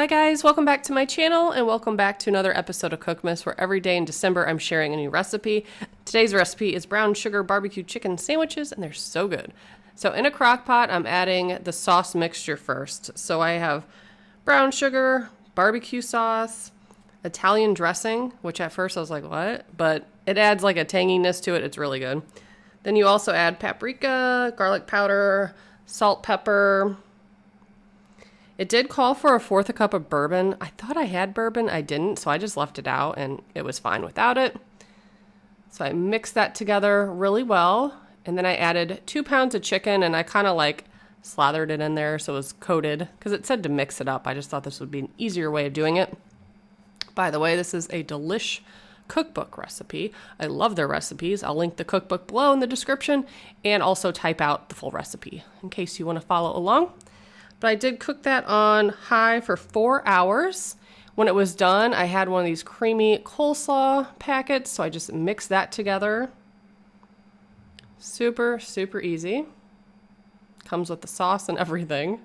Hi guys, welcome back to my channel and welcome back to another episode of Cookmas, where every day in December I'm sharing a new recipe. Today's recipe is brown sugar barbecue chicken sandwiches, and they're so good. So in a crock pot, I'm adding the sauce mixture first. So I have brown sugar, barbecue sauce, Italian dressing, which at first I was like, what? But it adds like a tanginess to it. It's really good. Then you also add paprika, garlic powder, salt, pepper. It did call for 1/4 cup of bourbon. I thought I had bourbon. I didn't, so I just left it out, and it was fine without it. So I mixed that together really well, and then I added 2 pounds of chicken, and I kind of like slathered it in there so it was coated, because it said to mix it up. I just thought this would be an easier way of doing it. By the way, this is a Delish cookbook recipe. I love their recipes. I'll link the cookbook below in the description, and also type out the full recipe in case you want to follow along. But I did cook that on high for 4 hours. When it was done, I had one of these creamy coleslaw packets, so I just mixed that together. Super, super easy. Comes with the sauce and everything.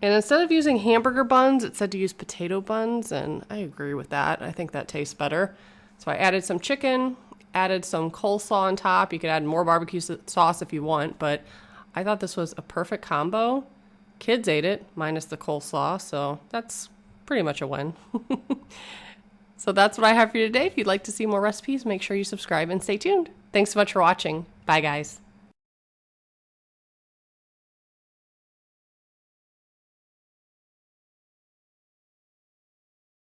And instead of using hamburger buns, it said to use potato buns, and I agree with that. I think that tastes better. So I added some chicken, added some coleslaw on top. You could add more barbecue sauce if you want, but I thought this was a perfect combo. Kids ate it, minus the coleslaw, so that's pretty much a win. So that's what I have for you today. If you'd like to see more recipes, make sure you subscribe and stay tuned. Thanks so much for watching. Bye, guys.